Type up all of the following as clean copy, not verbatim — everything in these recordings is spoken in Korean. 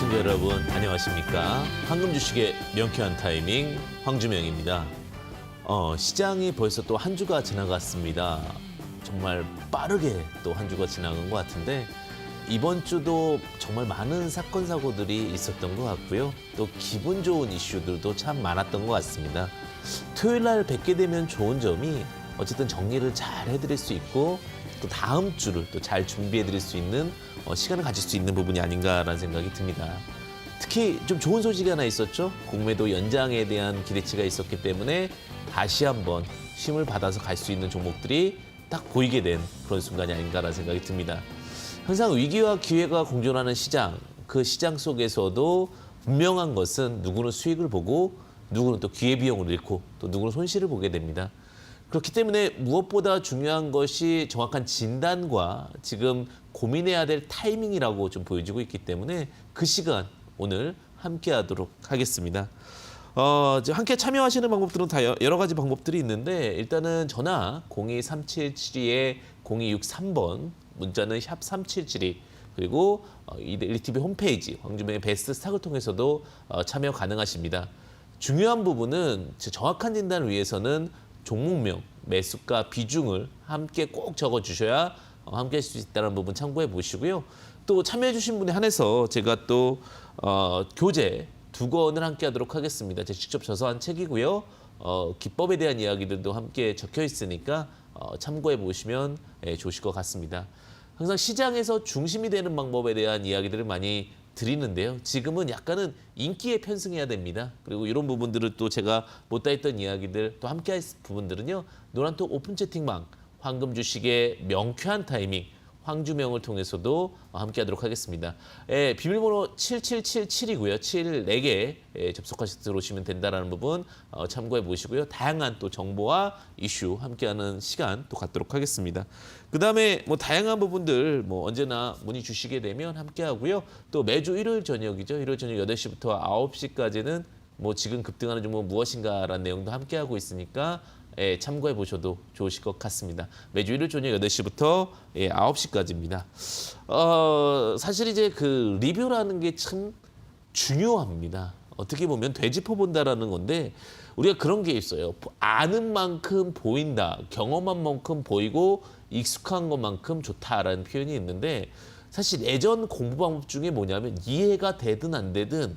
시청자 여러분 안녕하십니까? 황금 주식의 명쾌한 타이밍 황주명입니다. 시장이 벌써 또 한 주가 지나갔습니다. 정말 빠르게 또 한 주가 지나간 것 같은데 이번 주도 정말 많은 사건 사고들이 있었던 것 같고요. 또 기분 좋은 이슈들도 참 많았던 것 같습니다. 토요일 날 뵙게 되면 좋은 점이 어쨌든 정리를 잘 해드릴 수 있고 또 다음 주를 또 잘 준비해드릴 수 있는 시간을 가질 수 있는 부분이 아닌가라는 생각이 듭니다. 특히 좀 좋은 소식이 하나 있었죠. 공매도 연장에 대한 기대치가 있었기 때문에 다시 한번 힘을 받아서 갈 수 있는 종목들이 딱 보이게 된 그런 순간이 아닌가라는 생각이 듭니다. 항상 위기와 기회가 공존하는 시장, 그 시장 속에서도 분명한 것은 누구는 수익을 보고 누구는 또 기회비용을 잃고 또 누구는 손실을 보게 됩니다. 그렇기 때문에 무엇보다 중요한 것이 정확한 진단과 지금 고민해야 될 타이밍이라고 좀 보여지고 있기 때문에 그 시간 오늘 함께 하도록 하겠습니다. 함께 참여하시는 방법들은 다 여러 가지 방법들이 있는데 일단은 전화 02377-0263번, 문자는 샵 3772, 그리고 이데일리TV 홈페이지 황주명의 베스트 스탁을 통해서도 참여 가능하십니다. 중요한 부분은 정확한 진단을 위해서는 종목명, 매수가, 비중을 함께 꼭 적어주셔야 함께 할 수 있다는 부분 참고해 보시고요. 또 참여해 주신 분에 한해서 제가 또 교재 2권을 함께 하도록 하겠습니다. 제가 직접 저서한 책이고요. 기법에 대한 이야기들도 함께 적혀 있으니까 참고해 보시면 좋으실 것 같습니다. 항상 시장에서 중심이 되는 방법에 대한 이야기들을 많이 드리는데요. 지금은 약간은 인기에 편승해야 됩니다. 그리고 이런 부분들을 또 제가 못다 했던 이야기들 또 함께 할 부분들은요. 노란톡 오픈 채팅방, 황금 주식의 명쾌한 타이밍, 황주명을 통해서도 함께 하도록 하겠습니다. 비밀번호 7777이고요. 7 4개 접속하셔서 들어오시면 된다는 부분 참고해 보시고요. 다양한 또 정보와 이슈 함께하는 시간 또 갖도록 하겠습니다. 그다음에 뭐 다양한 부분들 뭐 언제나 문의 주시게 되면 함께 하고요. 또 매주 일요일 저녁이죠. 일요일 저녁 8시부터 9시까지는 뭐 지금 급등하는 종목 무엇인가라는 내용도 함께 하고 있으니까 참고해 보셔도 좋으실 것 같습니다. 매주 일요일 저녁 8시부터 9시까지입니다. 사실 이제 그 리뷰라는 게 참 중요합니다. 어떻게 보면 되짚어 본다라는 건데 우리가 그런 게 있어요. 아는 만큼 보인다. 경험한 만큼 보이고 익숙한 것만큼 좋다라는 표현이 있는데 사실 예전 공부 방법 중에 뭐냐면 이해가 되든 안 되든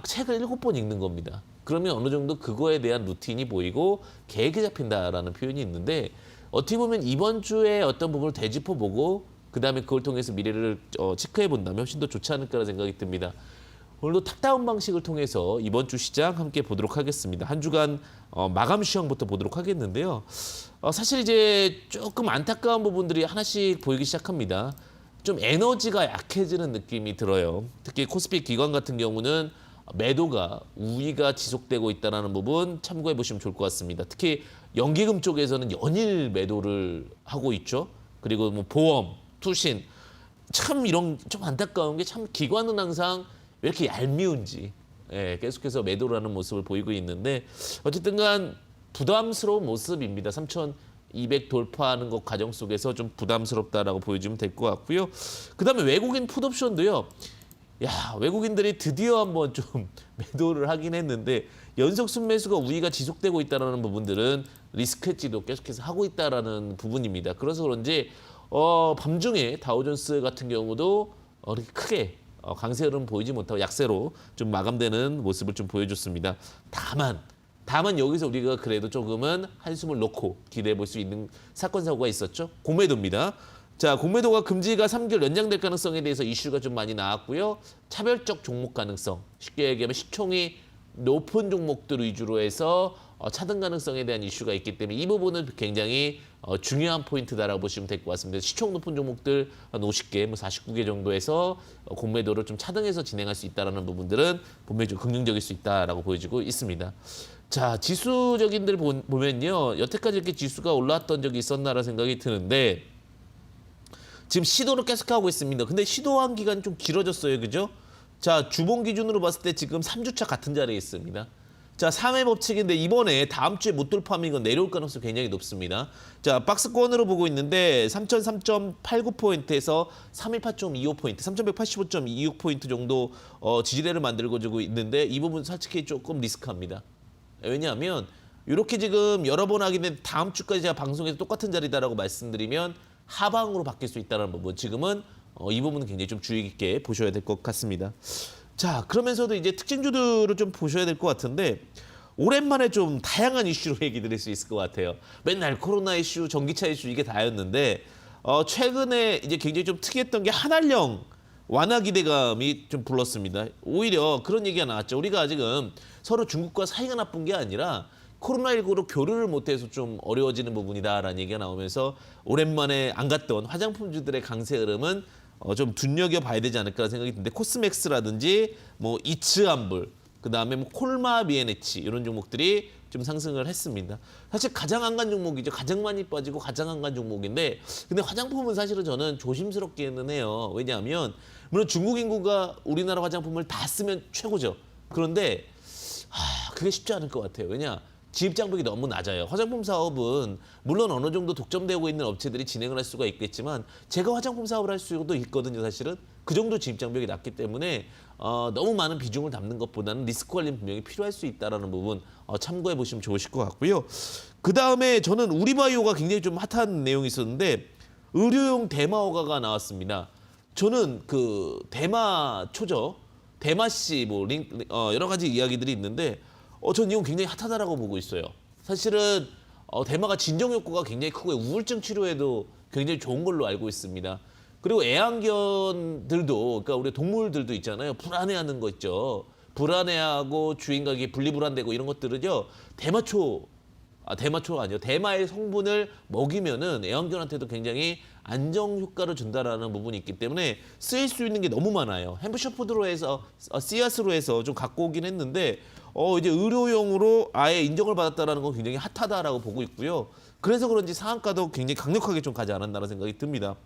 책을 7번 읽는 겁니다. 그러면 어느 정도 그거에 대한 루틴이 보이고 계획이 잡힌다라는 표현이 있는데 어떻게 보면 이번 주에 어떤 부분을 되짚어보고 그다음에 그걸 통해서 미래를 체크해 본다면 훨씬 더 좋지 않을까라는 생각이 듭니다. 오늘도 탑다운 방식을 통해서 이번 주 시장 함께 보도록 하겠습니다. 한 주간 마감 시황부터 보도록 하겠는데요. 사실 이제 조금 안타까운 부분들이 하나씩 보이기 시작합니다. 좀 에너지가 약해지는 느낌이 들어요. 특히 코스피 기관 같은 경우는 매도가 우위가 지속되고 있다는 부분 참고해 보시면 좋을 것 같습니다. 특히 연기금 쪽에서는 연일 매도를 하고 있죠. 그리고 뭐 보험, 투신 참 이런 좀 안타까운 게 참 기관은 항상 왜 이렇게 얄미운지 계속해서 매도를 하는 모습을 보이고 있는데 어쨌든 간 부담스러운 모습입니다. 3,200 돌파하는 것 과정 속에서 좀 부담스럽다라고 보여주면 될 것 같고요. 그다음에 외국인 풋옵션도요. 외국인들이 드디어 한번 좀 매도를 하긴 했는데 연속 순매수가 우위가 지속되고 있다는 부분들은 리스크 해지도 계속해서 하고 있다는 부분입니다. 그래서 그런지 밤중에 다우존스 같은 경우도 그렇게 크게 강세 흐름 보이지 못하고 약세로 좀 마감되는 모습을 좀 보여줬습니다. 다만 여기서 우리가 그래도 조금은 한숨을 놓고 기대해 볼 수 있는 사건 사고가 있었죠. 공매도입니다. 자, 공매도가 금지가 3개월 연장될 가능성에 대해서 이슈가 좀 많이 나왔고요. 차별적 종목 가능성, 쉽게 얘기하면 시총이 높은 종목들 위주로 해서 차등 가능성에 대한 이슈가 있기 때문에 이 부분은 굉장히 중요한 포인트다라고 보시면 될 것 같습니다. 시총 높은 종목들 한 50개, 뭐 49개 정도에서 공매도를 좀 차등해서 진행할 수 있다는 부분들은 분명히 좀 긍정적일 수 있다라고 보여지고 있습니다. 자, 지수적인들 보면요. 여태까지 이렇게 지수가 올라왔던 적이 있었나라는 생각이 드는데 지금 시도를 계속하고 있습니다. 근데 시도한 기간이 좀 길어졌어요. 그죠? 자, 주봉 기준으로 봤을 때 지금 3주차 같은 자리에 있습니다. 자, 3회 법칙인데 이번에 다음 주에 못 돌파하면 이건 내려올 가능성이 굉장히 높습니다. 자, 박스권으로 보고 있는데 3,003.89포인트에서 318.25포인트, 3,185.26포인트 정도 지지대를 만들고 있는데 이 부분 솔직히 조금 리스크합니다. 왜냐하면 이렇게 지금 여러 번 하게 된 다음 주까지 제가 방송에서 똑같은 자리다라고 말씀드리면 하방으로 바뀔 수 있다는 부분. 지금은 이 부분은 굉장히 좀 주의 깊게 보셔야 될 것 같습니다. 자, 그러면서도 이제 특징주들을 좀 보셔야 될 것 같은데 오랜만에 좀 다양한 이슈로 얘기 드릴 수 있을 것 같아요. 맨날 코로나 이슈, 전기차 이슈 이게 다였는데 최근에 이제 굉장히 좀 특이했던 게 한알령 완화 기대감이 좀 불렀습니다. 오히려 그런 얘기가 나왔죠. 우리가 지금 서로 중국과 사이가 나쁜 게 아니라 코로나19로 교류를 못해서 좀 어려워지는 부분이다라는 얘기가 나오면서 오랜만에 안 갔던 화장품주들의 강세 흐름은 좀 눈여겨봐야 되지 않을까 생각이 드는데 코스맥스라든지 뭐 이츠암불, 그다음에 뭐 콜마 비에네치 이런 종목들이 좀 상승을 했습니다. 사실 가장 안 간 종목이죠. 가장 많이 빠지고 가장 안 간 종목인데 근데 화장품은 사실은 저는 조심스럽기는 해요. 왜냐하면 물론 중국 인구가 우리나라 화장품을 다 쓰면 최고죠. 그런데 그게 쉽지 않을 것 같아요. 왜냐? 진입장벽이 너무 낮아요. 화장품 사업은 물론 어느 정도 독점되고 있는 업체들이 진행을 할 수가 있겠지만 제가 화장품 사업을 할 수도 있거든요. 사실은 그 정도 진입장벽이 낮기 때문에 너무 많은 비중을 담는 것보다는 리스크 관리는 분명히 필요할 수 있다는 부분 참고해 보시면 좋으실 것 같고요. 그다음에 저는 우리바이오가 굉장히 좀 핫한 내용이 있었는데 의료용 대마호가가 나왔습니다. 저는 그 대마초죠. 대마씨 뭐 여러 가지 이야기들이 있는데 전 이건 굉장히 핫하다라고 보고 있어요. 사실은 대마가 진정 효과가 굉장히 크고 우울증 치료에도 굉장히 좋은 걸로 알고 있습니다. 그리고 애완견들도 그러니까 우리 동물들도 있잖아요. 불안해하는 거 있죠. 불안해하고 주인과의 분리불안되고 이런 것들은요. 대마초 아니요. 대마의 성분을 먹이면은 애완견한테도 굉장히 안정 효과를 준다라는 부분이 있기 때문에 쓰일 수 있는 게 너무 많아요. 햄프셔푸드로 해서 씨앗으로 해서 좀 갖고 오긴 했는데 이제 의료용으로 아예 인정을 받았다라는 건 굉장히 핫하다라고 보고 있고요. 그래서 그런지 상한가도 굉장히 강력하게 좀 가지 않았나라는 생각이 듭니다.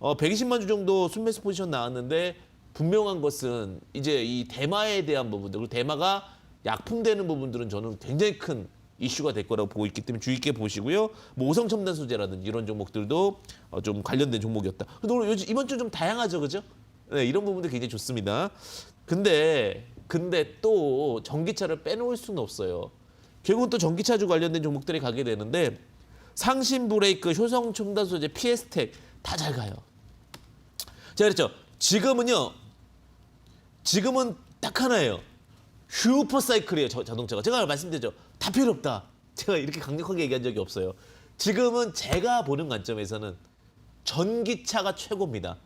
120만 주 정도 순매수 포지션 나왔는데 분명한 것은 이제 이 대마에 대한 부분들, 그리고 대마가 약품되는 부분들은 저는 굉장히 큰 이슈가 될 거라고 보고 있기 때문에 주의 있게 보시고요. 뭐 오성첨단 소재라든지 이런 종목들도 좀 관련된 종목이었다. 근데 오늘 이번 주 좀 다양하죠, 그죠? 네, 이런 부분도 굉장히 좋습니다. 근데 또 전기차를 빼놓을 수는 없어요. 결국은 또 전기차주 관련된 종목들이 가게 되는데 상신 브레이크, 효성 첨단 소재, PS텍 다 잘 가요. 제가 그랬죠. 지금은 딱 하나예요. 슈퍼사이클이에요. 자동차가. 제가 말씀드렸죠. 다 필요 없다. 제가 이렇게 강력하게 얘기한 적이 없어요. 지금은 제가 보는 관점에서는 전기차가 최고입니다.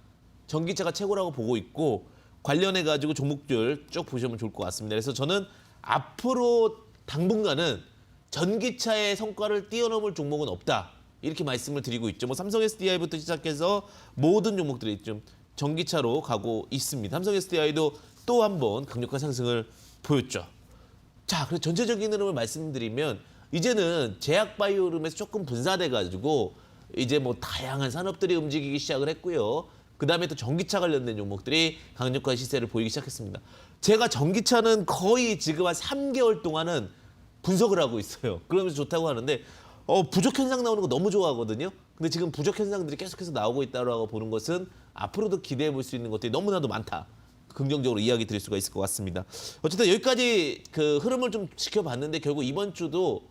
전기차가 최고라고 보고 있고 관련해가지고 종목들 쭉 보시면 좋을 것 같습니다. 그래서 저는 앞으로 당분간은 전기차의 성과를 뛰어넘을 종목은 없다. 이렇게 말씀을 드리고 있죠. 뭐 삼성 SDI부터 시작해서 모든 종목들이 좀 전기차로 가고 있습니다. 삼성 SDI도 또 한 번 강력한 상승을 보였죠. 자, 그래서 전체적인 흐름을 말씀드리면 이제는 제약바이오 흐름에서 조금 분사돼가지고 이제 뭐 다양한 산업들이 움직이기 시작을 했고요. 그 다음에 또 전기차 관련된 종목들이 강력한 시세를 보이기 시작했습니다. 제가 전기차는 거의 지금 한 3개월 동안은 분석을 하고 있어요. 그러면서 좋다고 하는데 부족 현상 나오는 거 너무 좋아하거든요. 근데 지금 부족 현상들이 계속해서 나오고 있다고 보는 것은 앞으로도 기대해 볼 수 있는 것들이 너무나도 많다. 긍정적으로 이야기 드릴 수가 있을 것 같습니다. 어쨌든 여기까지 그 흐름을 좀 지켜봤는데 결국 이번 주도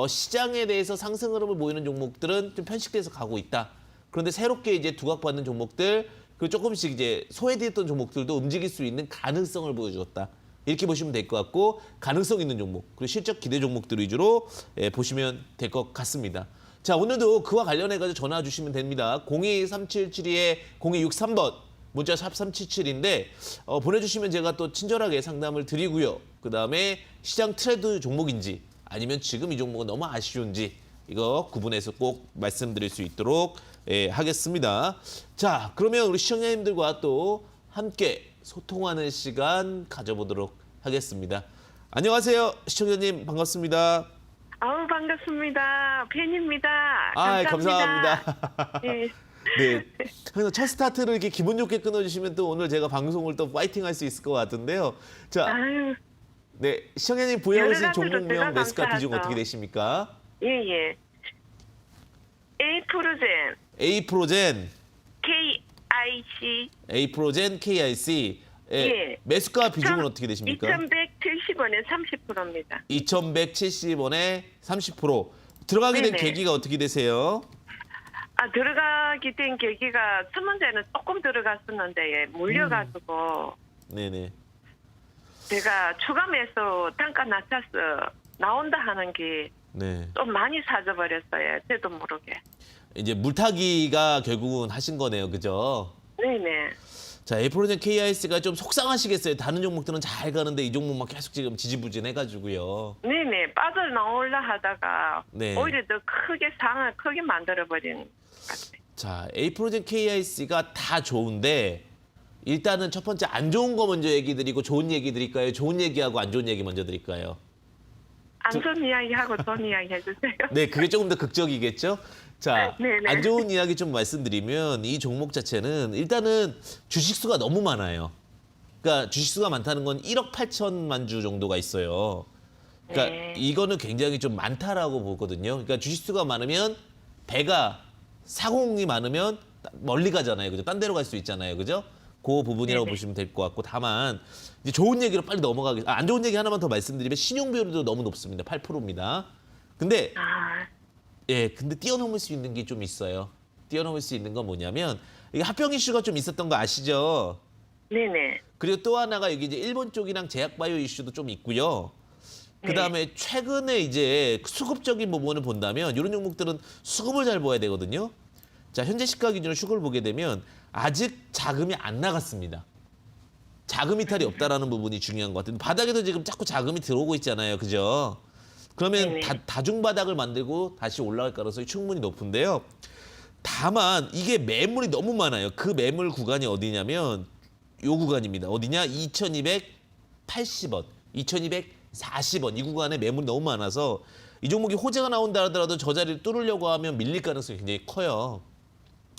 시장에 대해서 상승 흐름을 보이는 종목들은 좀 편식돼서 가고 있다. 그런데 새롭게 이제 두각받는 종목들 그리고 조금씩 이제 소외됐던 종목들도 움직일 수 있는 가능성을 보여주었다. 이렇게 보시면 될 것 같고 가능성 있는 종목 그리고 실적 기대 종목들 위주로 보시면 될 것 같습니다. 자, 오늘도 그와 관련해가지고 전화 주시면 됩니다. 023772-0263번 문자 샵 377인데 보내주시면 제가 또 친절하게 상담을 드리고요. 그 다음에 시장 트렌드 종목인지 아니면 지금 이 종목은 너무 아쉬운지 이거 구분해서 꼭 말씀드릴 수 있도록 하겠습니다. 자, 그러면 우리 시청자님들과 또 함께 소통하는 시간 가져보도록 하겠습니다. 안녕하세요. 시청자님 반갑습니다. 아우 반갑습니다. 팬입니다. 감사합니다. 네. 네. 그래서 첫 스타트를 이렇게 기분 좋게 끊어주시면 또 오늘 제가 방송을 또 파이팅 할 수 있을 것 같은데요. 자, 아유, 네, 시청자님 보유하고 있는 여러 가지로 종목명 제가 매수가 비중 감사하죠. 어떻게 되십니까? 예. 에이프로젠, A프로젠, KIC, A프로젠, KIC. 예. 매수가 비중은 어떻게 되십니까? 2,170원에 30%입니다. 2,170원에 30%. 들어가게 된 네네. 계기가 어떻게 되세요? 들어가게 된 계기가 첫 번째는 조금 들어갔었는데 물려가지고 네네. 제가 추가 매수 단가 낮춰서 나온다 하는 게 좀 네. 많이 사져버렸어요. 저도 모르게. 이제 물타기가 결국은 하신 거네요, 그죠? 네네. 자, 에이프로젠 KIC가 좀 속상하시겠어요. 다른 종목들은 잘 가는데 이 종목만 계속 지금 지지부진해가지고요. 네네. 빠져나올라 하다가 네. 오히려 더 크게 상을 크게 만들어버리는 것 같아요. 자, 에이프로젠 KIC가 다 좋은데 일단은 첫 번째 안 좋은 거 먼저 얘기 드리고 좋은 얘기 드릴까요? 좋은 얘기하고 안 좋은 얘기 먼저 드릴까요? 안 좋은 이야기하고 좋은 이야기 해주세요. 네, 그게 조금 더 극적이겠죠? 자, 네네. 안 좋은 이야기 좀 말씀드리면 이 종목 자체는 일단은 주식수가 너무 많아요. 그러니까 주식수가 많다는 건 1억 8천만 주 정도가 있어요. 그러니까 네. 이거는 굉장히 좀 많다라고 보거든요. 그러니까 주식수가 많으면 배가 사공이 많으면 멀리 가잖아요. 그죠? 딴 데로 갈 수 있잖아요. 그죠? 그 부분이라고 네네. 보시면 될 것 같고 다만 이제 좋은 얘기로 빨리 넘어가겠습니다. 안 좋은 얘기 하나만 더 말씀드리면 신용 비율도 너무 높습니다. 8%입니다. 근데 근데 뛰어넘을 수 있는 게 좀 있어요. 뛰어넘을 수 있는 건 뭐냐면 이게 합병 이슈가 좀 있었던 거 아시죠? 네네. 그리고 또 하나가 여기 이제 일본 쪽이랑 제약바이오 이슈도 좀 있고요. 그다음에 최근에 이제 수급적인 부분을 본다면 이런 종목들은 수급을 잘 봐야 되거든요. 자, 현재 시가 기준으로 수급을 보게 되면 아직 자금이 안 나갔습니다. 자금 이탈이 없다라는 부분이 중요한 것 같아요. 바닥에도 지금 자꾸 자금이 들어오고 있잖아요. 그죠? 그러면 네네. 다중 바닥을 만들고 다시 올라갈 가능성이 충분히 높은데요. 다만 이게 매물이 너무 많아요. 그 매물 구간이 어디냐면 요 구간입니다. 어디냐? 2280원, 2240원 이 구간에 매물이 너무 많아서 이 종목이 호재가 나온다 하더라도 저 자리를 뚫으려고 하면 밀릴 가능성이 굉장히 커요.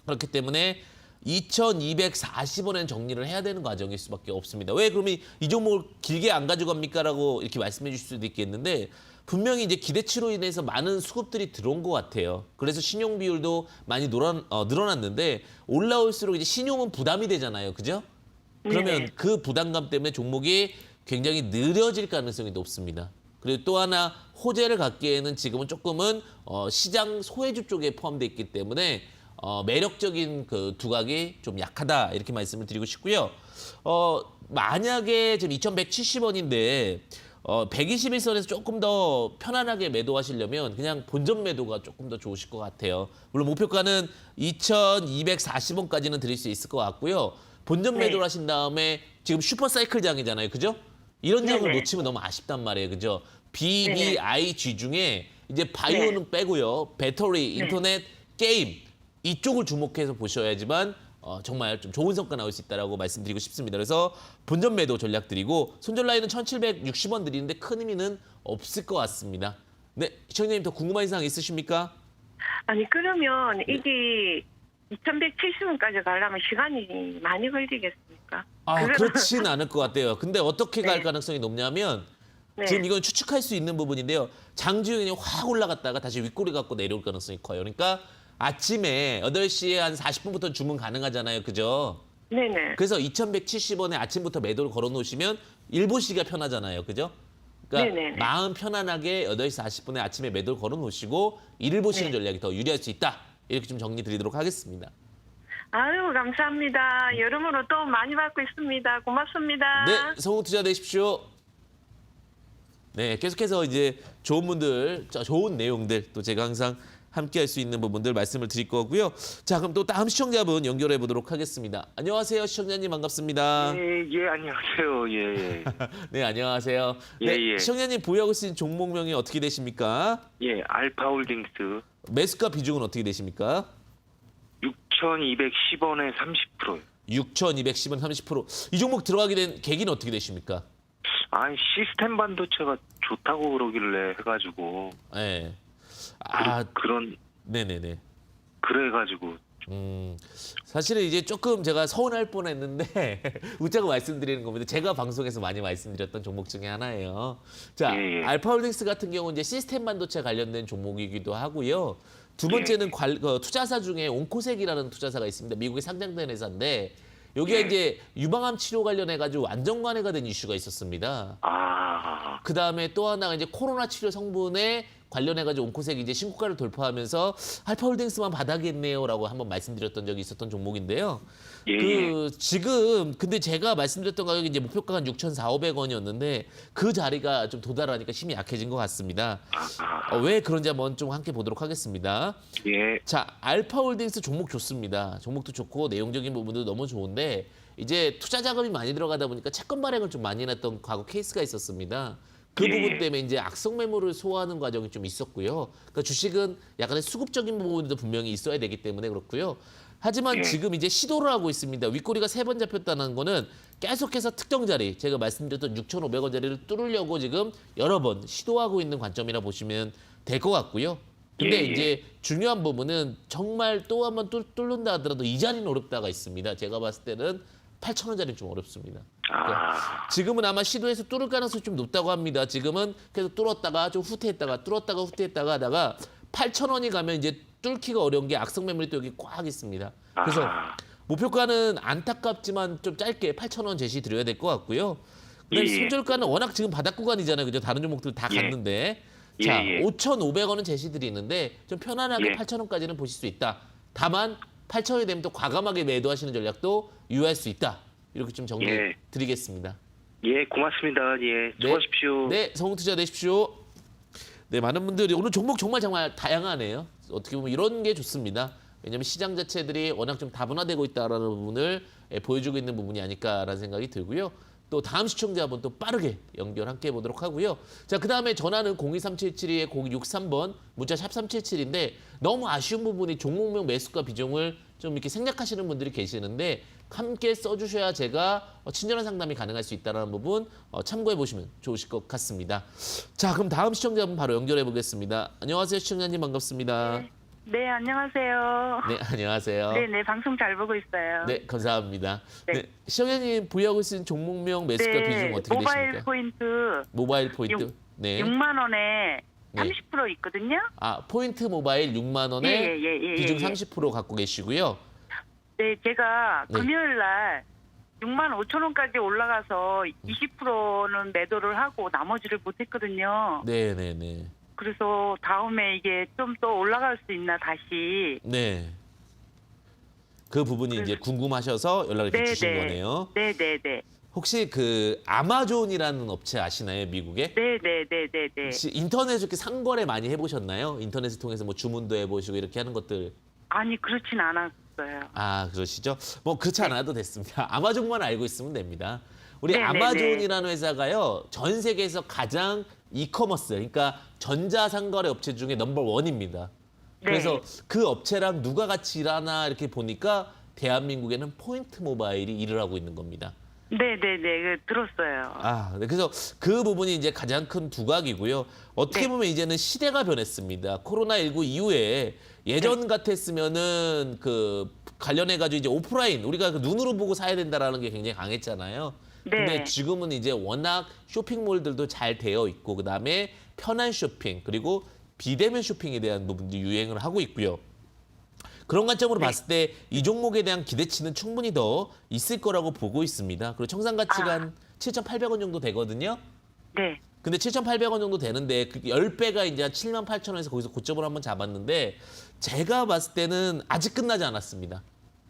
그렇기 때문에 2240원엔 정리를 해야 되는 과정일 수밖에 없습니다. 왜 그러면 이 종목을 길게 안 가져갑니까? 라고 이렇게 말씀해 주실 수도 있겠는데 분명히 이제 기대치로 인해서 많은 수급들이 들어온 것 같아요. 그래서 신용 비율도 많이 늘어났는데 올라올수록 이제 신용은 부담이 되잖아요. 그죠? 그러면 네네. 그 부담감 때문에 종목이 굉장히 느려질 가능성이 높습니다. 그리고 또 하나 호재를 갖기에는 지금은 조금은 시장 소외주 쪽에 포함되어 있기 때문에 매력적인 그 두각이 좀 약하다 이렇게 말씀을 드리고 싶고요. 만약에 지금 2,170원인데 121선에서 조금 더 편안하게 매도하시려면 그냥 본전 매도가 조금 더 좋으실 것 같아요. 물론 목표가는 2,240원까지는 드릴 수 있을 것 같고요. 본전 네. 매도를 하신 다음에 지금 슈퍼사이클 장이잖아요. 그죠? 이런 장을 네네. 놓치면 너무 아쉽단 말이에요. 그죠? BBIG 중에 이제 바이오는 네. 빼고요. 배터리, 인터넷, 게임 이쪽을 주목해서 보셔야지만 정말 좀 좋은 성과 나올 수 있다라고 말씀드리고 싶습니다. 그래서 본전 매도 전략 드리고 손절 라인은 1,760원 드리는데 큰 의미는 없을 것 같습니다. 네, 시청자님 더 궁금한 사항 있으십니까? 아니 그러면 이게 2,170원까지 가려면 시간이 많이 걸리겠습니까? 그렇진 않을 것 같아요. 근데 어떻게 갈 네. 가능성이 높냐면 네. 지금 이건 추측할 수 있는 부분인데요. 장주영이 확 올라갔다가 다시 윗꼬리 갖고 내려올 가능성이 커요. 그러니까 아침에 8시에 한 40분부터 주문 가능하잖아요. 그죠? 네네. 그래서 2,170원에 아침부터 매도를 걸어 놓으시면 일 보시기가 편하잖아요. 그죠? 그러니까 네네네. 마음 편안하게 8시 40분에 아침에 매도를 걸어 놓으시고 일을 보시는 네. 전략이 더 유리할 수 있다. 이렇게 좀 정리 드리도록 하겠습니다. 아유 감사합니다. 여러모로 또 많이 받고 있습니다. 고맙습니다. 네, 성공 투자 되십시오. 네, 계속해서 이제 좋은 분들, 좋은 내용들 또 제가 항상 함께 할 수 있는 부분들 말씀을 드릴 거고요. 자, 그럼 또 다음 시청자분 연결해 보도록 하겠습니다. 안녕하세요, 시청자님 반갑습니다. 예, 안녕하세요. 예, 네, 안녕하세요. 예, 네, 예. 시청자님 보유하고 있는 종목명이 어떻게 되십니까? 예, 알파홀딩스 매수가 비중은 어떻게 되십니까? 6,210원에 30%요. 6,210원 30%. 이 종목 들어가게 된 계기는 어떻게 되십니까? 아니, 시스템 반도체가 좋다고 그러길래 해가지고. 네. 그런, 네네네. 그래가지고 사실은 이제 조금 제가 서운할 뻔했는데 웃자고 말씀드리는 겁니다. 제가 방송에서 많이 말씀드렸던 종목 중에 하나예요. 자, 예, 예. 알파홀딩스 같은 경우는 이제 시스템 반도체 관련된 종목이기도 하고요. 두 번째는 투자사 중에 온코색이라는 투자사가 있습니다. 미국에 상장된 회사인데 여기에 이제 유방암 치료 관련해 가지고 안정관해가 된 이슈가 있었습니다. 아, 그 다음에 또 하나가 이제 코로나 치료 성분에 관련해가지고 온코색이 이제 신고가를 돌파하면서 알파홀딩스만 바닥이겠네요라고 한번 말씀드렸던 적이 있었던 종목인데요. 예. 지금 근데 제가 말씀드렸던 가격이 이제 목표가가 6,400원이었는데 그 자리가 좀 도달하니까 힘이 약해진 것 같습니다. 왜 그런지 한번 좀 함께 보도록 하겠습니다. 예. 자, 알파홀딩스 종목 좋습니다. 종목도 좋고 내용적인 부분도 너무 좋은데 이제 투자 자금이 많이 들어가다 보니까 채권 발행을 좀 많이 했던 과거 케이스가 있었습니다. 그 예. 부분 때문에 이제 악성 매물을 소화하는 과정이 좀 있었고요. 그러니까 주식은 약간의 수급적인 부분도 분명히 있어야 되기 때문에 그렇고요. 하지만 예. 지금 이제 시도를 하고 있습니다. 윗꼬리가 3번 잡혔다는 거는 계속해서 특정 자리, 제가 말씀드렸던 6,500원 자리를 뚫으려고 지금 여러 번 시도하고 있는 관점이라 보시면 될 것 같고요. 근데 예, 예. 이제 중요한 부분은 정말 또 한번 뚫는다 하더라도 이 자리는 어렵다가 있습니다. 제가 봤을 때는 8,000원짜리는 좀 어렵습니다. 아, 지금은 아마 시도해서 뚫을 가능성이 좀 높다고 합니다. 지금은 계속 뚫었다가 좀 후퇴했다가 하다가 8,000원이 가면 이제 뚫기가 어려운 게 악성 매물이 또 여기 꽉 있습니다. 그래서 아하. 목표가는 안타깝지만 좀 짧게 8,000원 제시 드려야 될 것 같고요. 그다음에 예, 예. 손절가는 워낙 지금 바닥 구간이잖아요. 그죠? 다른 종목들 다 예. 갔는데. 예, 자, 예. 5,500원은 제시 드리는데 좀 편안하게 예. 8,000원까지는 보실 수 있다. 다만 8,000원이 되면 또 과감하게 매도하시는 전략도 유효할 수 있다. 이렇게 좀 정리 예. 드리겠습니다. 예, 고맙습니다. 예, 수고하십시오. 네, 성공 투자 되십시오. 네, 많은 분들이 오늘 종목 정말 다양하네요. 어떻게 보면 이런 게 좋습니다. 왜냐하면 시장 자체들이 워낙 좀 다분화되고 있다라는 부분을 보여주고 있는 부분이 아닐까라는 생각이 들고요. 또 다음 시청자분 또 빠르게 연결 함께 해보도록 하고요. 자, 그 다음에 전화는 02377에 0263번 문자 샵 377인데 너무 아쉬운 부분이 종목명 매수가 비중을 좀 이렇게 생략하시는 분들이 계시는데 함께 써주셔야 제가 친절한 상담이 가능할 수 있다는 부분 참고해 보시면 좋으실 것 같습니다. 자, 그럼 다음 시청자분 바로 연결해 보겠습니다. 안녕하세요, 시청자님 반갑습니다. 네, 안녕하세요. 네, 안녕하세요. 네, 네, 방송 잘 보고 있어요. 네, 감사합니다. 네. 네, 시청자님 보유하고 있는 종목명 매수가 비중 어떻게 모바일 되십니까? 포인트 모바일 포인트. 네. 6만 원에 네. 30% 있거든요. 아, 포인트 모바일 6만 원에 예, 비중 예. 30% 갖고 계시고요. 네, 제가 네. 금요일 날 6만 5천 원까지 올라가서 20%는 매도를 하고 나머지를 못했거든요. 네, 네, 네. 그래서 다음에 이게 좀 더 올라갈 수 있나 다시. 네. 그 부분이 이제 궁금하셔서 연락을 이렇게 주신 거네요. 네, 네, 네. 혹시 그 아마존이라는 업체 아시나요, 미국에? 네, 네, 네, 네, 네. 혹시 인터넷에서 이렇게 상거래 많이 해보셨나요? 인터넷을 통해서 뭐 주문도 해보시고 이렇게 하는 것들. 아니, 그렇진 않았어요. 아, 그러시죠? 뭐 그렇지 않아도 됐습니다. 아마존만 알고 있으면 됩니다. 우리 네, 아마존이라는 회사가요, 전 세계에서 가장 이커머스, 그러니까 전자상거래 업체 중에 넘버 원입니다. 그래서 그 업체랑 누가 같이 일하나 이렇게 보니까 대한민국에는 포인트 모바일이 일을 하고 있는 겁니다. 네, 네, 네. 들었어요. 아, 네. 그래서 그 부분이 이제 가장 큰 두각이고요. 어떻게 네. 보면 이제는 시대가 변했습니다. 코로나19 이후에 예전 같았으면은 그 관련해가지고 이제 오프라인, 우리가 그 눈으로 보고 사야 된다라는 게 굉장히 강했잖아요. 네. 근데 지금은 이제 워낙 쇼핑몰들도 잘 되어 있고, 그 다음에 편한 쇼핑, 그리고 비대면 쇼핑에 대한 부분도 유행을 하고 있고요. 그런 관점으로 봤을 때 이 종목에 대한 기대치는 충분히 더 있을 거라고 보고 있습니다. 그리고 청산 가치가 한 7,800원 정도 되거든요. 네. 근데 7,800원 정도 되는데 그 10배가 이제 78,000원에서 거기서 고점을 한번 잡았는데 제가 봤을 때는 아직 끝나지 않았습니다.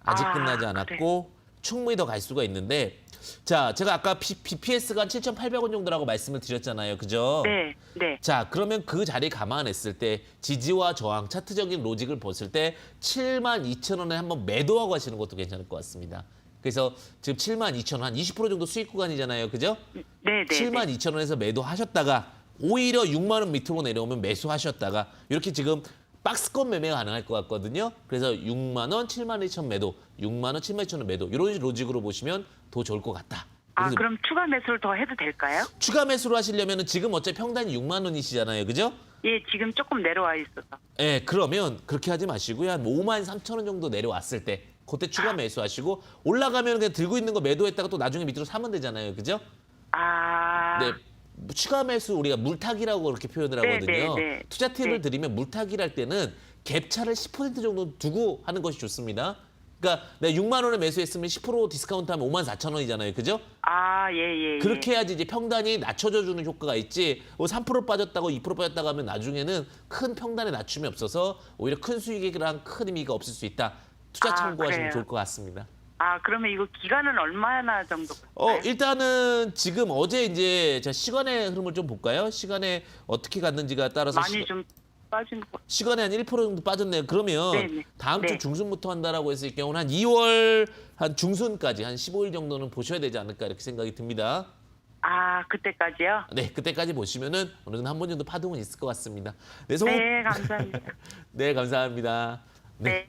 아직 끝나지 않았고 충분히 더 갈 수가 있는데 자, 제가 아까 BPS가 7,800원 정도라고 말씀을 드렸잖아요. 그죠? 네. 네. 자, 그러면 그 자리 감안했을 때 지지와 저항, 차트적인 로직을 봤을 때 72,000원에 한번 매도하고 하시는 것도 괜찮을 것 같습니다. 그래서 지금 72,000원, 한 20% 정도 수익 구간이잖아요. 그죠? 네, 네. 72,000원에서 매도하셨다가 오히려 6만 원 밑으로 내려오면 매수하셨다가 이렇게 지금 박스권 매매가 가능할 것 같거든요. 그래서 6만 원, 7만 2천 매도, 6만 원, 7만 2천 원 매도 이런 로직으로 보시면 더 좋을 것 같다. 아, 그래서 그럼 추가 매수를 더 해도 될까요? 추가 매수로 하시려면은 지금 어차피 평단이 6만 원이시잖아요. 그죠? 예, 지금 조금 내려와 있어서. 예, 그러면 그렇게 하지 마시고요. 한 5만 3천 원 정도 내려왔을 때 그때 추가 매수하시고 올라가면 그냥 들고 있는 거 매도했다가 또 나중에 밑으로 사면 되잖아요. 그죠? 아, 네. 추가 매수 우리가 물타기라고 그렇게 표현을 네, 하거든요. 네, 네. 투자 팁을 네. 드리면 물타기를 할 때는 갭차를 10% 정도 두고 하는 것이 좋습니다. 그러니까 내가 6만 원에 매수했으면 10% 디스카운트 하면 5만 4천 원이잖아요. 그죠? 아, 예, 예. 예. 그렇게 해야지 이제 평단이 낮춰져 주는 효과가 있지. 3% 빠졌다고 2% 빠졌다고 하면 나중에는 큰 평단에 낮춤이 없어서 오히려 큰 수익이랑 큰 의미가 없을 수 있다. 투자 아, 참고하시면 그래요? 좋을 것 같습니다. 아, 그러면 이거 기간은 얼마나 정도? 일단은 지금 어제 이제 자 시간의 흐름을 좀 볼까요? 시간에 어떻게 갔는지가 따라서 많이 좀 빠진 거. 시간에 한 1% 정도 빠졌네요. 그러면 네네. 다음 주 네. 중순부터 한다라고 했을 경우는 한 2월 한 중순까지 한 15일 정도는 보셔야 되지 않을까 이렇게 생각이 듭니다. 아, 그때까지요? 네, 그때까지 보시면은 어느 정도 한 번 정도 파동은 있을 것 같습니다. 네, 네, 감사합니다. 네, 감사합니다. 네.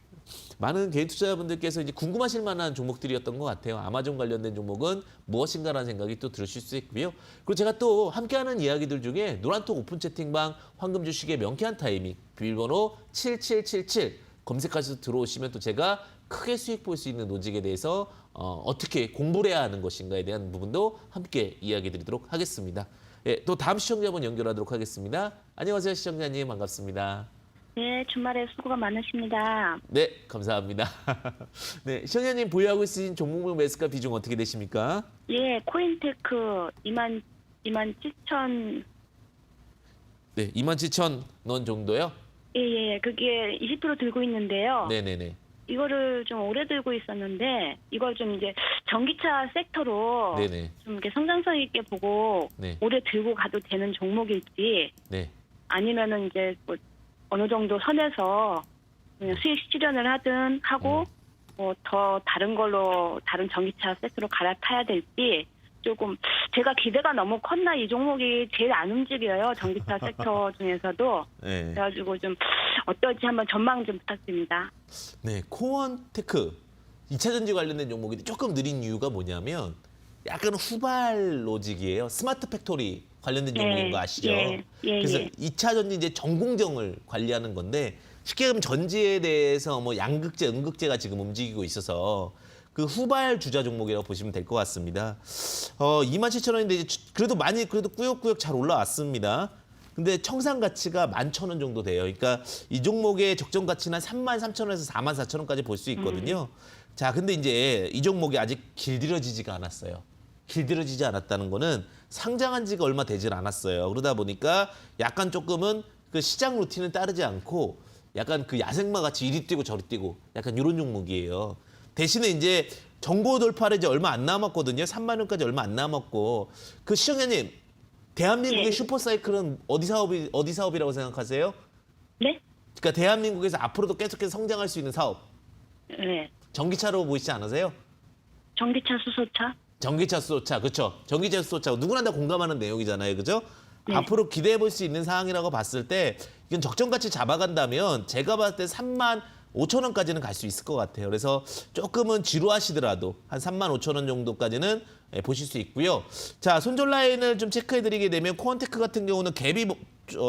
많은 개인 투자자분들께서 이제 궁금하실 만한 종목들이었던 것 같아요. 아마존 관련된 종목은 무엇인가라는 생각이 또 들으실 수 있고요. 그리고 제가 또 함께하는 이야기들 중에 노란톡 오픈 채팅방 황금 주식의 명쾌한 타이밍 비밀번호 7777 검색하셔서 들어오시면 또 제가 크게 수익 볼 수 있는 노직에 대해서 어떻게 공부를 해야 하는 것인가에 대한 부분도 함께 이야기 드리도록 하겠습니다. 예, 또 다음 시청자분 연결하도록 하겠습니다. 안녕하세요, 시청자님. 반갑습니다. 네, 주말에 수고가 많으십니다. 네, 감사합니다. 네, 시청자님 보유하고 있으신 종목명 매수가 비중 어떻게 되십니까? 예, 코인테크 27,000, 네, 27,000원 정도요? 예, 그게 20% 들고 있는데요. 네네네. 이거를 좀 오래 들고 있었는데, 이걸 좀 이제 전기차 섹터로 네네. 좀 이렇게 성장성 있게 보고 네. 오래 들고 가도 되는 종목일지, 네. 아니면은 이제 뭐 어느 정도 선에서 그냥 수익 실현을 하든 하고, 뭐 더 다른 걸로, 다른 전기차 섹터로 갈아타야 될지, 조금 제가 기대가 너무 컸나 이 종목이 제일 안 움직여요. 전기차 섹터 중에서도. 네. 그래가지고 좀 어떨지 한번 전망 좀 부탁드립니다. 네, 코언테크 2차 전지 관련된 종목이 조금 느린 이유가 뭐냐면 약간 후발 로직이에요. 스마트 팩토리 관련된 종목인 거 아시죠? 그래서 2차 전지 이제 전공정을 관리하는 건데 쉽게 보면 전지에 대해서 뭐 양극재, 음극재가 지금 움직이고 있어서 그 후발 주자 종목이라고 보시면 될 것 같습니다. 27,000원인데 그래도 많이 그래도 꾸역꾸역 잘 올라왔습니다. 근데 청산 가치가 11,000원 정도 돼요. 그러니까 이 종목의 적정 가치는 33,000원에서 44,000원까지 볼 수 있거든요. 자, 근데 이제 이 종목이 아직 길들여지지가 않았어요. 길들여지지 않았다는 거는 상장한 지가 얼마 되질 않았어요. 그러다 보니까 약간 조금은 그 시장 루틴을 따르지 않고 약간 그 야생마 같이 이리 뛰고 저리 뛰고 약간 이런 종목이에요. 대신에 이제 정고 돌파를 이제 얼마 안 남았거든요. 3만 원까지 얼마 안 남았고 그 시청자님 대한민국의 예. 슈퍼사이클은 어디 사업이라고 생각하세요? 네? 그러니까 대한민국에서 앞으로도 계속해서 성장할 수 있는 사업. 네. 전기차로 보이지 않으세요? 전기차, 수소차? 전기차, 수소차, 그렇죠? 전기차, 수소차 누구나 다 공감하는 내용이잖아요, 그죠? 네. 앞으로 기대해 볼 수 있는 상황이라고 봤을 때 이건 적정가치 잡아간다면 제가 봤을 때 3만 5천 원까지는 갈 수 있을 것 같아요. 그래서 조금은 지루하시더라도 한 3만 5천 원 정도까지는 보실 수 있고요. 자, 손절 라인을 좀 체크해드리게 되면 코언테크 같은 경우는 갭이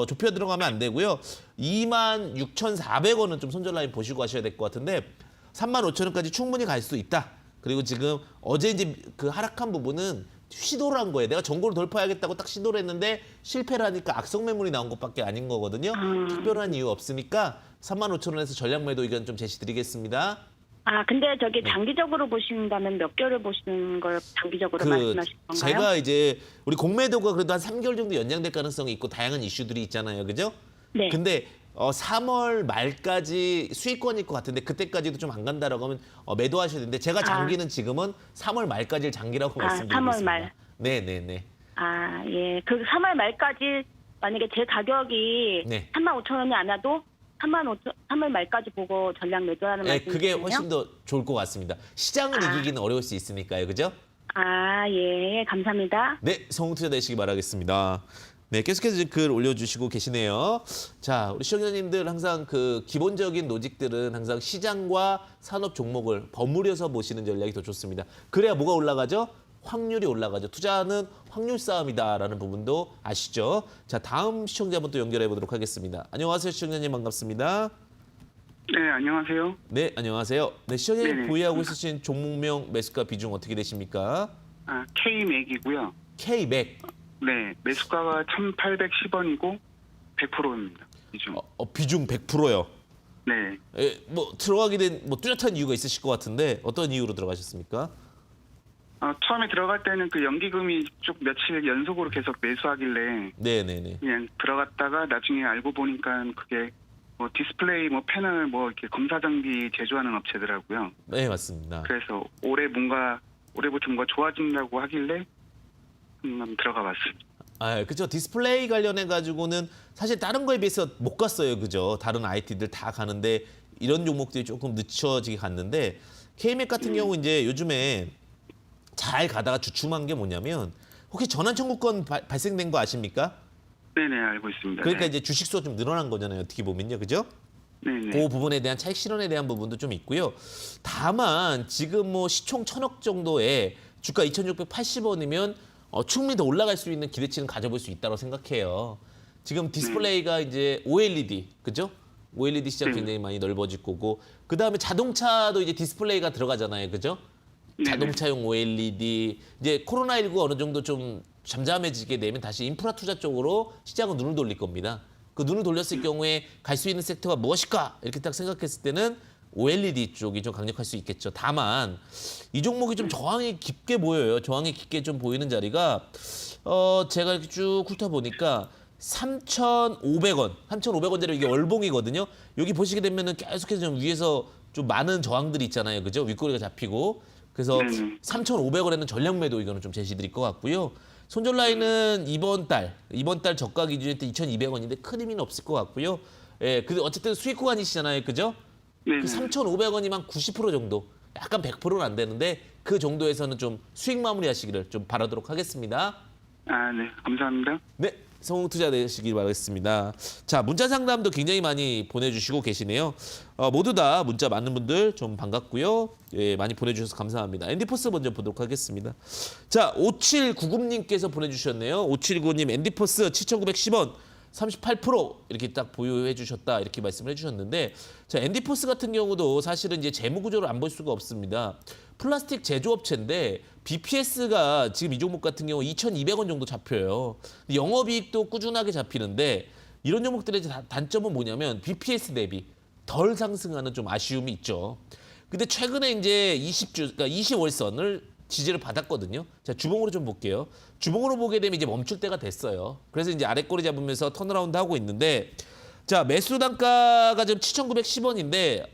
좁혀 들어가면 안 되고요. 2만 6,400원은 좀 손절 라인 보시고 하셔야 될 것 같은데 3만 5천 원까지 충분히 갈 수 있다. 그리고 지금 어제 이제 그 하락한 부분은 시도를 한 거예요. 내가 정고를 돌파하겠다고 딱 시도를 했는데 실패를 하니까 악성 매물이 나온 것밖에 아닌 거거든요. 특별한 이유 없으니까 3만 5천 원에서 전략 매도 의견 좀 제시드리겠습니다. 아, 근데 저기 장기적으로 보신다면 몇 개월을 보시는 걸 장기적으로 말씀하신 건가요? 제가 이제 우리 공매도가 그래도 한 3개월 정도 연장될 가능성이 있고 다양한 이슈들이 있잖아요. 그죠? 네. 근데 3월 말까지 수익권일 것 같은데 그때까지도 좀 안 간다라고 하면 매도하셔야 되는데 제가 장기는 지금은 3월 말까지를 장기라고 말씀드리겠습니다. 3월 말. 네네네. 아, 예. 그 3월 말까지 만약에 제 가격이 네. 35,000원이 안 와도 3월 말까지 보고 전략 매도하는 네, 말씀이시군요. 그게 훨씬 더 좋을 것 같습니다. 시장을 이기기는 어려울 수 있으니까요. 그죠? 아, 예. 감사합니다. 네, 성투자 되시기 바라겠습니다. 네, 계속해서 글 올려주시고 계시네요. 자, 우리 시청자님들 항상 그 기본적인 로직들은 항상 시장과 산업 종목을 버무려서 보시는 전략이 더 좋습니다. 그래야 뭐가 올라가죠? 확률이 올라가죠. 투자는 확률 싸움이다라는 부분도 아시죠? 자, 다음 시청자 한번 또 연결해 보도록 하겠습니다. 안녕하세요, 시청자님 반갑습니다. 네, 안녕하세요. 네, 안녕하세요. 네, 시청자님 네네. 보유하고 있으신 종목명 매수가 비중 어떻게 되십니까? K맥이고요. K맥. 네, 매수가가 1,810원이고 100%입니다. 비중. 비중 100%요. 네. 뭐 들어가게 된 뭐 뚜렷한 이유가 있으실 것 같은데 어떤 이유로 들어가셨습니까? 처음에 들어갈 때는 그 연기금이 쭉 며칠 연속으로 계속 매수하길래 네네네. 그냥 들어갔다가 나중에 알고 보니까 그게 뭐 디스플레이, 뭐 패널, 뭐 이렇게 검사 장비 제조하는 업체더라고요. 네, 맞습니다. 그래서 올해부터 뭔가 좋아진다고 하길래 한번 들어가 봤습니다. 그죠. 디스플레이 관련해 가지고는 사실 다른 거에 비해서 못 갔어요, 그죠. 다른 IT들 다 가는데 이런 종목들이 조금 늦춰지게 갔는데 K맥 같은 경우 이제 요즘에 잘 가다가 주춤한 게 뭐냐면 혹시 전환 청구권 발생된 거 아십니까? 네네, 알고 있습니다. 그러니까 네. 이제 주식 수가 좀 늘어난 거잖아요. 어떻게 보면요, 그죠? 네네. 그 부분에 대한 차익 실현에 대한 부분도 좀 있고요. 다만 지금 뭐 시총 1,000억 정도에 주가 2,680원이면 충분히 더 올라갈 수 있는 기대치는 가져볼 수 있다고 생각해요. 지금 디스플레이가 이제 OLED, 그죠? OLED 시장 굉장히 많이 넓어질 거고 그 다음에 자동차도 이제 디스플레이가 들어가잖아요, 그죠? 자동차용 OLED 이제 코로나19 어느 정도 좀 잠잠해지게 되면 다시 인프라 투자 쪽으로 시장은 눈을 돌릴 겁니다. 그 눈을 돌렸을 경우에 갈 수 있는 섹터가 무엇일까 이렇게 딱 생각했을 때는 OLED 쪽이 좀 강력할 수 있겠죠. 다만 이 종목이 좀 저항이 깊게 보여요. 저항이 깊게 좀 보이는 자리가 제가 이렇게 쭉 훑어보니까 3,500원, 3,500원짜리 이게 월봉이거든요. 여기 보시게 되면은 계속해서 좀 위에서 좀 많은 저항들이 있잖아요, 그죠? 윗꼬리가 잡히고 그래서 3,500원에는 전량 매도 이거는 좀 제시드릴 것 같고요. 손절 라인은 이번 달 저가 기준일 때 2,200원인데 큰 의미는 없을 것 같고요. 예, 근데 어쨌든 수익 구간이시잖아요, 그죠? 그 3,500원이면 90% 정도, 약간 100%는 안 되는데 그 정도에서는 좀 수익 마무리하시기를 좀 바라도록 하겠습니다. 네, 감사합니다. 네, 성공 투자 되시길 바라겠습니다. 자, 문자 상담도 굉장히 많이 보내주시고 계시네요. 모두 다 문자 많은 분들 좀 반갑고요. 예, 많이 보내주셔서 감사합니다. 앤디포스 먼저 보도록 하겠습니다. 자, 5799님께서 보내주셨네요. 5799님 앤디포스 7,910원. 38% 이렇게 딱 보유해 주셨다 이렇게 말씀을 해주셨는데 자 앤디포스 같은 경우도 사실은 이제 재무 구조를 안 볼 수가 없습니다. 플라스틱 제조업체인데 BPS가 지금 이 종목 같은 경우 2,200원 정도 잡혀요. 영업이익도 꾸준하게 잡히는데 이런 종목들의 단점은 뭐냐면 BPS 대비 덜 상승하는 좀 아쉬움이 있죠. 근데 최근에 이제 그러니까 20월선을 지지를 받았거든요. 자, 주봉으로 좀 볼게요. 주봉으로 보게 되면 이제 멈출 때가 됐어요. 그래서 이제 아래 꼬리 잡으면서 턴어라운드 하고 있는데 자, 매수 단가가 지금 7,910원인데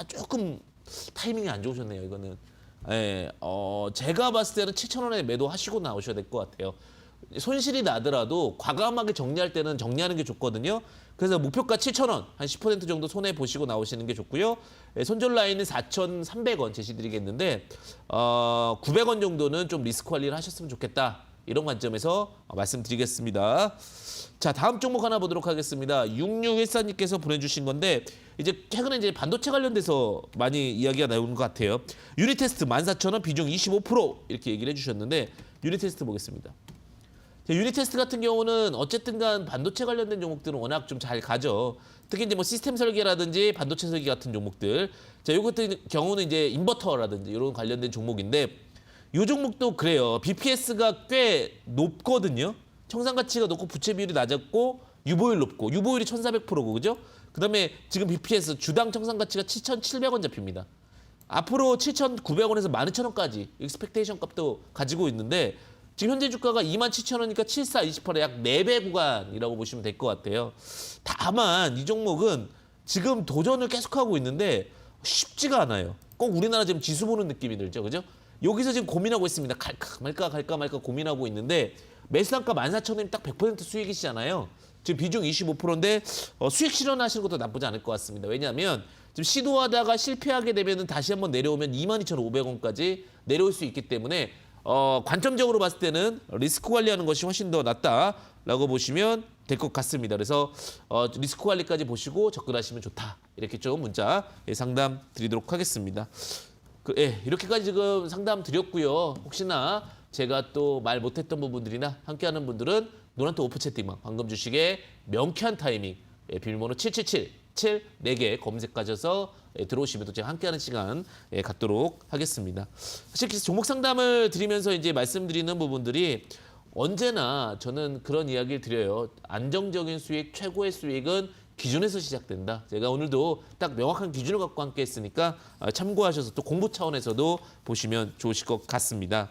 조금 타이밍이 안 좋으셨네요, 이거는. 예, 제가 봤을 때는 7,000원에 매도하시고 나오셔야 될 것 같아요. 손실이 나더라도 과감하게 정리할 때는 정리하는 게 좋거든요. 그래서 목표가 7,000원, 한 10% 정도 손해 보시고 나오시는 게 좋고요. 손절 라인은 4,300원 제시드리겠는데 900원 정도는 좀 리스크 관리를 하셨으면 좋겠다. 이런 관점에서 말씀드리겠습니다. 자, 다음 종목 하나 보도록 하겠습니다. 6614님께서 보내주신 건데 이제 최근에 이제 반도체 관련돼서 많이 이야기가 나오는 것 같아요. 유니테스트 14,000원 비중 25% 이렇게 얘기를 해주셨는데 유니테스트 보겠습니다. 유니테스트 같은 경우는 어쨌든 간 반도체 관련된 종목들은 워낙 좀 잘 가죠. 특히 이제 뭐 시스템 설계라든지 반도체 설계 같은 종목들. 자, 요 같은 경우는 이제 인버터라든지 이런 관련된 종목인데 이 종목도 그래요. BPS가 꽤 높거든요. 청산 가치가 높고 부채 비율이 낮았고 유보율 높고 유보율이 1,400%고 그죠? 그다음에 지금 BPS 주당 청산 가치가 7,700원 잡힙니다. 앞으로 7,900원에서 12,000원까지 익스펙테이션 값도 가지고 있는데 지금 현재 주가가 27,000원이니까 74, 28의 약 4배 구간이라고 보시면 될 것 같아요. 다만 이 종목은 지금 도전을 계속하고 있는데 쉽지가 않아요. 꼭 우리나라 지금 지수 보는 느낌이 들죠, 그죠? 여기서 지금 고민하고 있습니다. 갈까 말까 고민하고 있는데 매수단가 14,000원이면 딱 100% 수익이시잖아요. 지금 비중 25%인데 수익 실현하시는 것도 나쁘지 않을 것 같습니다. 왜냐하면 지금 시도하다가 실패하게 되면 다시 한번 내려오면 22,500원까지 내려올 수 있기 때문에 관점적으로 봤을 때는 리스크 관리하는 것이 훨씬 더 낫다라고 보시면 될 것 같습니다. 그래서 리스크 관리까지 보시고 접근하시면 좋다. 이렇게 좀 문자 상담 드리도록 하겠습니다. 이렇게까지 지금 상담 드렸고요. 혹시나 제가 또 말 못했던 부분들이나 함께하는 분들은 노란톡 오프 채팅방, 방금 주식의 명쾌한 타이밍, 비밀번호 777 4개 검색하셔서 들어오시면 또 제가 함께하는 시간 갖도록 하겠습니다. 사실 종목 상담을 드리면서 이제 말씀드리는 부분들이 언제나 저는 그런 이야기를 드려요. 안정적인 수익, 최고의 수익은 기준에서 시작된다. 제가 오늘도 딱 명확한 기준을 갖고 함께 했으니까 참고하셔서 또 공부 차원에서도 보시면 좋으실 것 같습니다.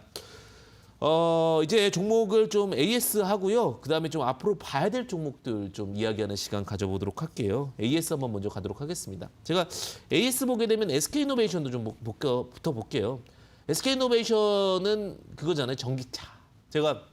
이제 종목을 좀 AS 하고요. 그다음에 좀 앞으로 봐야 될 종목들 좀 이야기하는 시간 가져보도록 할게요. AS 한번 먼저 가도록 하겠습니다. 제가 AS 보게 되면 SK이노베이션도 좀 부터 볼게요. SK이노베이션은 그거잖아요. 전기차. 제가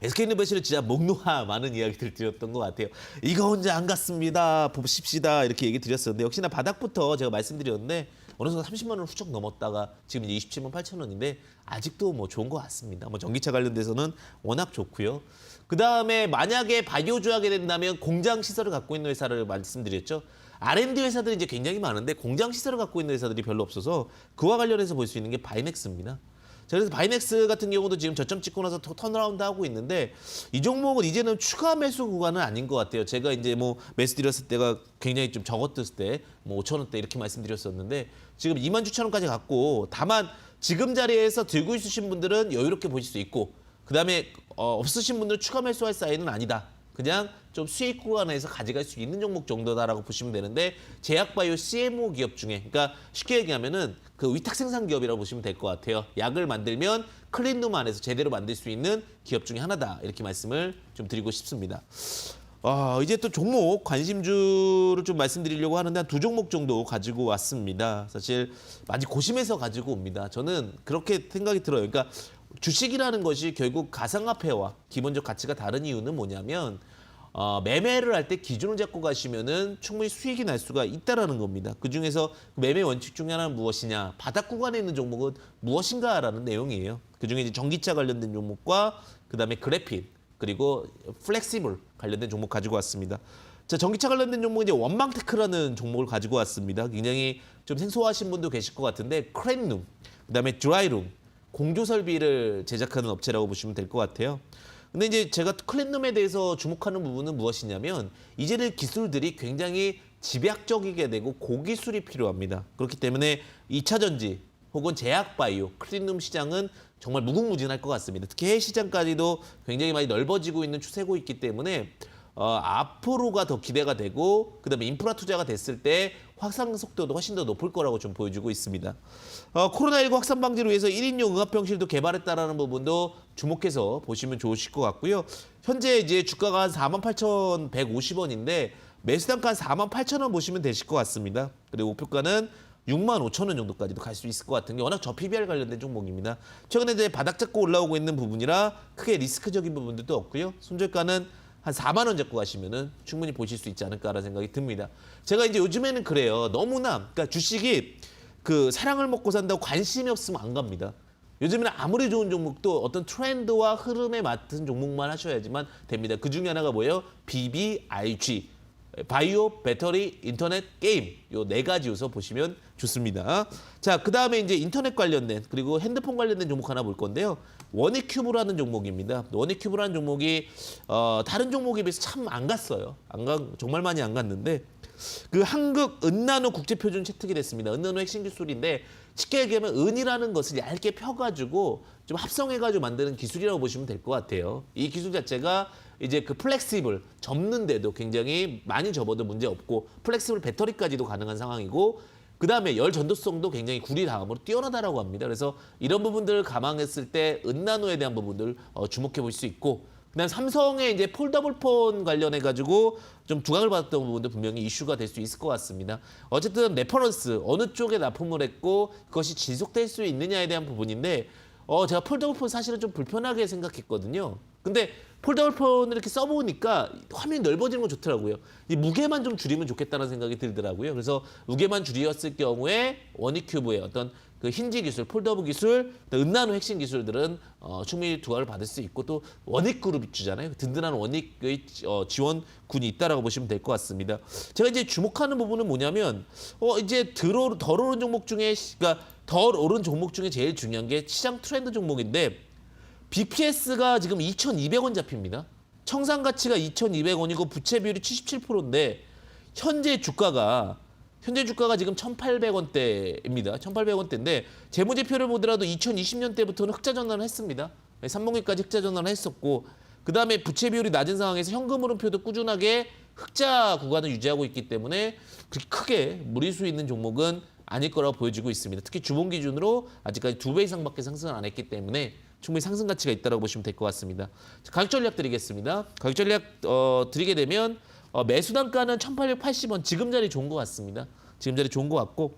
SK이노베이션은 진짜 목놓아 많은 이야기들 드렸던 것 같아요. 이거 혼자 안 갔습니다. 봅시다. 이렇게 얘기 드렸었는데 역시나 바닥부터 제가 말씀드렸는데 어느 순간 30만 원을 훌쩍 넘었다가 지금 이제 27만 8천 원인데 아직도 뭐 좋은 것 같습니다. 뭐 전기차 관련돼서는 워낙 좋고요. 그 다음에 만약에 바이오주 하게 된다면 공장 시설을 갖고 있는 회사를 말씀드렸죠. R&D 회사들이 이제 굉장히 많은데 공장 시설을 갖고 있는 회사들이 별로 없어서 그와 관련해서 볼 수 있는 게 바이넥스입니다. 자, 그래서 바이넥스 같은 경우도 지금 저점 찍고 나서 턴어라운드 하고 있는데 이 종목은 이제는 추가 매수 구간은 아닌 것 같아요. 제가 이제 뭐 매수 드렸을 때가 굉장히 좀 적었을 때 뭐 5천 원대 이렇게 말씀드렸었는데 지금 26,000원까지 갔고 다만 지금 자리에서 들고 있으신 분들은 여유롭게 보실 수 있고 그다음에 없으신 분들은 추가 매수할 사이는 아니다. 그냥 좀 수익 구간에서 가져갈 수 있는 종목 정도다라고 보시면 되는데 제약바이오 CMO 기업 중에 그러니까 쉽게 얘기하면은 그 위탁 생산 기업이라고 보시면 될 것 같아요. 약을 만들면 클린룸 안에서 제대로 만들 수 있는 기업 중에 하나다. 이렇게 말씀을 좀 드리고 싶습니다. 이제 또 종목 관심주를 좀 말씀드리려고 하는데 한 2종목 정도 가지고 왔습니다. 사실 많이 고심해서 가지고 옵니다. 저는 그렇게 생각이 들어요. 그러니까 주식이라는 것이 결국 가상화폐와 기본적 가치가 다른 이유는 뭐냐면 매매를 할 때 기준을 잡고 가시면은 충분히 수익이 날 수가 있다라는 겁니다. 그 중에서 매매 원칙 중에 하나는 무엇이냐, 바닥 구간에 있는 종목은 무엇인가라는 내용이에요. 그 중에 이제 전기차 관련된 종목과 그다음에 그래핀 그리고 플렉시블 관련된 종목 가지고 왔습니다. 자, 전기차 관련된 종목은 이제 원방테크라는 종목을 가지고 왔습니다. 굉장히 좀 생소하신 분도 계실 것 같은데 크랜룸, 그다음에 드라이룸, 공조 설비를 제작하는 업체라고 보시면 될 것 같아요. 근데 이제 제가 클린룸에 대해서 주목하는 부분은 무엇이냐면 이제는 기술들이 굉장히 집약적이게 되고 고기술이 필요합니다. 그렇기 때문에 2차 전지 혹은 제약바이오, 클린룸 시장은 정말 무궁무진할 것 같습니다. 특히 해외 시장까지도 굉장히 많이 넓어지고 있는 추세고 있기 때문에 앞으로가 더 기대가 되고 그다음에 인프라 투자가 됐을 때 확산 속도도 훨씬 더 높을 거라고 좀 보여주고 있습니다. 코로나19 확산 방지를 위해서 1인용 응압병실도 개발했다라는 부분도 주목해서 보시면 좋으실 것 같고요. 현재 이제 주가가 한 48,150원인데 매수 단가 한 48,000원 보시면 되실 것 같습니다. 그리고 목표가는 65,000원 정도까지도 갈 수 있을 것 같은 게 워낙 저 PBR 관련된 종목입니다. 최근에 이제 바닥 잡고 올라오고 있는 부분이라 크게 리스크적인 부분들도 없고요. 손절가는 한 4만 원 잡고 가시면은 충분히 보실 수 있지 않을까라는 생각이 듭니다. 제가 이제 요즘에는 그래요. 너무나 그러니까 주식이 그 사랑을 먹고 산다고 관심이 없으면 안 갑니다. 요즘에는 아무리 좋은 종목도 어떤 트렌드와 흐름에 맞는 종목만 하셔야지만 됩니다. 그 중에 하나가 뭐예요? BBIG. 바이오, 배터리, 인터넷, 게임 요 4가지 요소 보시면 좋습니다. 자, 그다음에 이제 인터넷 관련된 그리고 핸드폰 관련된 종목 하나 볼 건데요. 원익큐브라는 종목입니다. 원익큐브라는 종목이 다른 종목에 비해서 참 안 갔어요. 정말 많이 안 갔는데 그 한국 은나노 국제표준 채택이 됐습니다. 은나노 핵심 기술인데 쉽게 얘기하면 은이라는 것을 얇게 펴가지고 좀 합성해가지고 만드는 기술이라고 보시면 될 것 같아요. 이 기술 자체가 이제 그 플렉시블 접는데도 굉장히 많이 접어도 문제 없고 플렉시블 배터리까지도 가능한 상황이고 그 다음에 열 전도성도 굉장히 구리 다음으로 뛰어나다라고 합니다. 그래서 이런 부분들을 감안했을 때 은나노에 대한 부분들 주목해 볼 수 있고 그다음 삼성의 이제 폴더블 폰 관련해 가지고 좀 두각을 받았던 부분도 분명히 이슈가 될 수 있을 것 같습니다. 어쨌든 레퍼런스 어느 쪽에 납품을 했고 그것이 지속될 수 있느냐에 대한 부분인데 제가 폴더블 폰 사실은 좀 불편하게 생각했거든요. 근데 폴더블 폰을 이렇게 써보니까 화면이 넓어지는 건 좋더라고요. 이 무게만 좀 줄이면 좋겠다는 생각이 들더라고요. 그래서 무게만 줄였을 경우에 원익큐브의 어떤 그 힌지 기술, 폴더블 기술, 은나노 핵심 기술들은 충분히 두각을 받을 수 있고 또 원익그룹이 주잖아요. 든든한 원익의 지원군이 있다라고 보시면 될 것 같습니다. 제가 이제 주목하는 부분은 뭐냐면 이제 덜 오른 종목 중에 그러니까 덜 오른 종목 중에 제일 중요한 게 시장 트렌드 종목인데 BPS가 지금 2,200원 잡힙니다. 청산 가치가 2,200원이고 부채 비율이 77%인데 현재 주가가 지금 1,800원대입니다. 1,800원대인데 재무제표를 보더라도 2020년 때부터는 흑자 전환을 했습니다. 3분기까지 흑자 전환을 했었고 그다음에 부채 비율이 낮은 상황에서 현금 흐름표도 꾸준하게 흑자 구간을 유지하고 있기 때문에 그렇게 크게 무리수 있는 종목은 아닐 거라고 보여지고 있습니다. 특히 주봉 기준으로 아직까지 2배 이상밖에 상승을 안 했기 때문에 충분히 상승 가치가 있다고 보시면 될 것 같습니다. 자, 가격 전략 드리겠습니다. 가격 전략 드리게 되면 매수 단가는 1,880원, 지금 자리 좋은 것 같습니다. 지금 자리 좋은 것 같고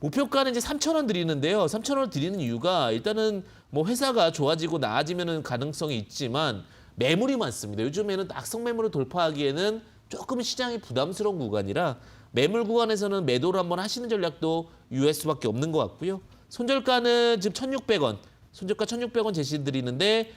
목표가는 이제 3,000원 드리는데요. 3,000원 드리는 이유가 일단은 뭐 회사가 좋아지고 나아지면은 가능성이 있지만 매물이 많습니다. 요즘에는 악성 매물을 돌파하기에는 조금 시장이 부담스러운 구간이라 매물 구간에서는 매도를 한번 하시는 전략도 유효할 수밖에 없는 것 같고요. 손절가는 지금 1,600원, 손절가 1,600원 제시드리는데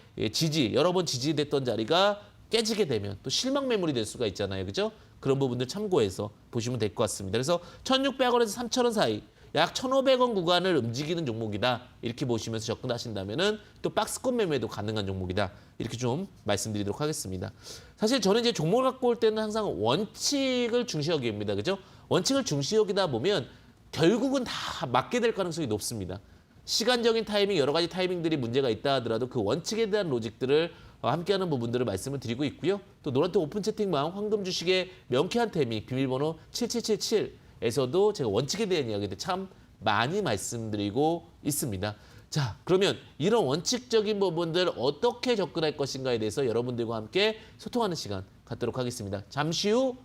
여러 번 지지됐던 자리가 깨지게 되면 또 실망 매물이 될 수가 있잖아요. 그죠? 그런 부분들 참고해서 보시면 될 것 같습니다. 그래서 1,600원에서 3,000원 사이 약 1,500원 구간을 움직이는 종목이다. 이렇게 보시면서 접근하신다면은 또 박스권 매매도 가능한 종목이다. 이렇게 좀 말씀드리도록 하겠습니다. 사실 저는 이제 종목을 갖고 올 때는 항상 원칙을 중시 여깁니다. 그죠? 원칙을 중시 여기다 보면 결국은 다 맞게 될 가능성이 높습니다. 시간적인 타이밍, 여러 가지 타이밍들이 문제가 있다 하더라도 그 원칙에 대한 로직들을 함께하는 부분들을 말씀을 드리고 있고요. 또 노란톡 오픈 채팅방 황금 주식의 명쾌한 타이밍 비밀번호 7777에서도 제가 원칙에 대한 이야기들 참 많이 말씀드리고 있습니다. 자, 그러면 이런 원칙적인 부분들 어떻게 접근할 것인가에 대해서 여러분들과 함께 소통하는 시간 갖도록 하겠습니다. 잠시 후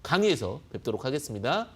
강의에서 뵙도록 하겠습니다.